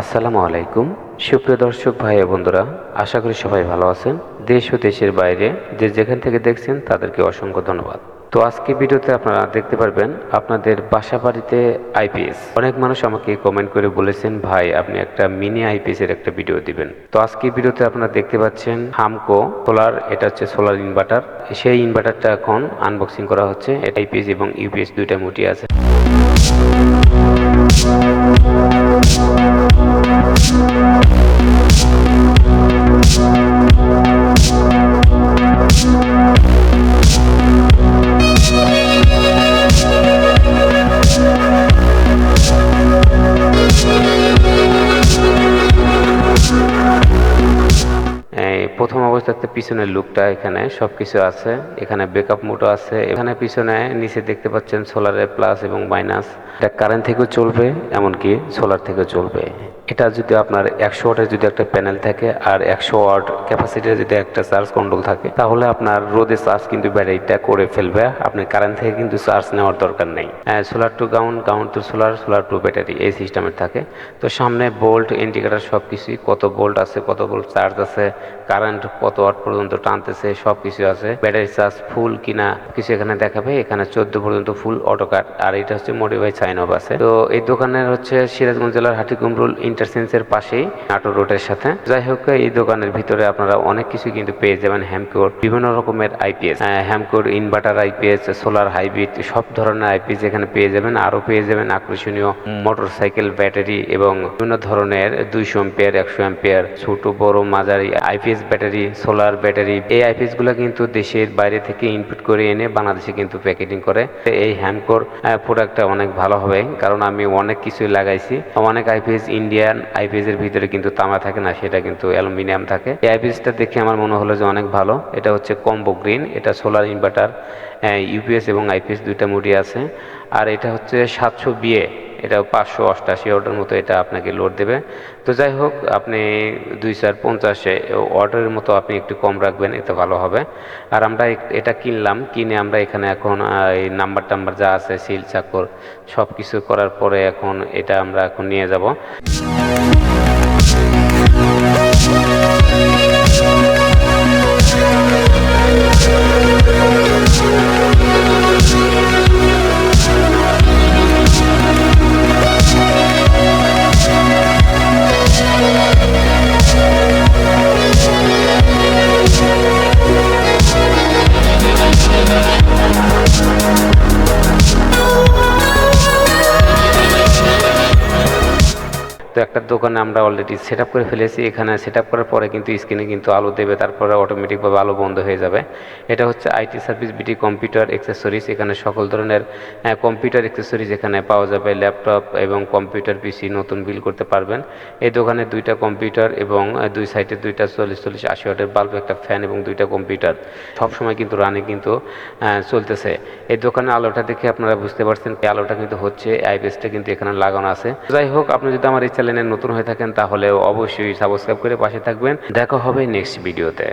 আসসালামু আলাইকুম সুপ্রিয় দর্শক ভাই ও বন্ধুরা, আশা করি সবাই ভালো আছেন। দেশ ও দেশের বাইরে যে যেখান থেকে দেখছেন তাদেরকে অসংখ্য ধন্যবাদ। তো আজকে ভিডিওতে আপনারা দেখতে পারবেন আপনাদের বাসা বাড়িতে আইপিএস। অনেক মানুষ আমাকে কমেন্ট করে বলেছেন, ভাই আপনি একটা মিনি আইপিএস এর একটা ভিডিও দিবেন। তো আজকে ভিডিওতে আপনারা দেখতে পাচ্ছেন হামকো সোলার, এটা হচ্ছে সোলার ইনভার্টার। সেই ইনভার্টারটা এখন আনবক্সিং করা হচ্ছে। এটা আইপিএস এবং ইউপিএস দুইটা মোটি আছে। প্রথম অবস্থাতে পিছনের লুকটা, এখানে সবকিছু আছে। এখানে ব্যাকআপ মোটর আছে। এখানে পিছনে নিচে দেখতে পাচ্ছেন সোলারের প্লাস এবং মাইনাস। এটা কারেন্ট থেকেও চলবে, এমনকি সোলার থেকেও চলবে। এটা যদি আপনার 100 ওয়াটের যদি একটা প্যানেল থাকে আর 100 ওয়াট ক্যাপাসিটির যদি একটা চার্জ কন্ট্রোল থাকে, তাহলে আপনার রোদে চার্জ কিন্তু ব্যাটারিটা করে ফেলবে। আপনি কারেন্ট থেকে কিন্তু চার্জ নেওয়ার দরকার নেই। Solar to ground, ground to solar, solar to battery, এই সিস্টেমের থাকে। তো সামনে বোল্ট, ইন্ডিকেটার সব কিছুই, কত ভোল্ট আছে, কত ভোল্ট চার্জ আছে, কারেন্ট কত ওয়াট পর্যন্ত টানতেছে, সব কিছু আছে। ব্যাটারি চার্জ ফুল কিনা কিছু এখানে দেখাবে। এখানে 14 পর্যন্ত ফুল অটো কাট। আর এটা হচ্ছে মডিফাই সাইন অফ আছে। তো এই দোকানের হচ্ছে সিরাজগঞ্জ জেলার হাটিকুমরুল ইন্টারচেঞ্জের পাশেই, নাটোর রোডের সাথে। যাই হোক, এই দোকানের ভিতরে আপনারা অনেক কিছু কিন্তু পেয়ে যাবেন। হ্যামকোর বিভিন্ন রকমের আইপিএস, হ্যামকোর ইনভার্টার আইপিএস, সোলার হাইব্রিড, সব ধরনের আইপিএস এখানে পেয়ে যাবেন। আরো পেয়ে যাবেন আকর্ষণীয় মোটরসাইকেল ব্যাটারি এবং বিভিন্ন ধরনের 200 এম্পিয়ার, 100 এম্পিয়ার, ছোট বড় মাঝারি আইপিএস ব্যাটারি, সোলার ব্যাটারি। এই আইপিএস গুলো কিন্তু দেশের বাইরে থেকে ইনপুট করে এনে বাংলাদেশে কিন্তু প্যাকেটিং করে। এই হ্যামকোর প্রোডাক্টটা অনেক ভালো হবে, কারণ আমি অনেক কিছুই লাগাইছি। অনেক আইপিএস, ইন্ডিয়ান আইপিএস এর ভিতরে কিন্তু তামা থাকে না, সেটা কিন্তু অ্যালুমিনিয়াম থাকে। এই আইপিএসটা দেখে আমার মনে হলো যে অনেক ভালো। এটা হচ্ছে কম্বো গ্রিন। এটা সোলার ইনভার্টার, ইউপিএস এবং আইপিএস দুইটা মোডই আছে। আর এটা হচ্ছে 700 বিএ, এটা 588 ওয়াটের মতো এটা আপনাকে লোড দেবে। তো যাই হোক, আপনি 2450 ওয়াটের মতো আপনি একটু কম রাখবেন, এতে ভালো হবে। আর আমরা এটা কিনে আমরা এখানে এখন এই নাম্বার টাম্বার যা আছে, সিল চাকর সব কিছু করার পরে এখন এটা আমরা এখন নিয়ে যাব। তো একটা দোকানে আমরা অলরেডি সেট আপ করে ফেলেছি। এখানে সেট আপ করার পরে কিন্তু স্ক্রিনে কিন্তু আলো দেবে, তারপরে অটোমেটিকভাবে আলো বন্ধ হয়ে যাবে। এটা হচ্ছে IT service BD computer accessories. এখানে সকল ধরনের কম্পিউটার অ্যাক্সেসরিজ এখানে পাওয়া যাবে। ল্যাপটপ এবং কম্পিউটার পিসি নতুন বিল করতে পারবেন। এই দোকানে দুইটা কম্পিউটার এবং দুই সাইডে দুইটা 40-40-80 ওয়াটের বাল্ব, একটা ফ্যান এবং দুইটা কম্পিউটার সবসময় কিন্তু রানে কিন্তু চলতেছে। এই দোকানে আলোটা দেখে আপনারা বুঝতে পারছেন এই আলোটা কিন্তু হচ্ছে আইপিএসটা কিন্তু এখানে লাগানো আছে। যাই হোক, আপনি যদি আমার এই চ্যানেলে নতুন হয়ে থাকেন তাহলে অবশ্যই সাবস্ক্রাইব করে পাশে থাকবেন। দেখা হবে নেক্সট ভিডিওতে।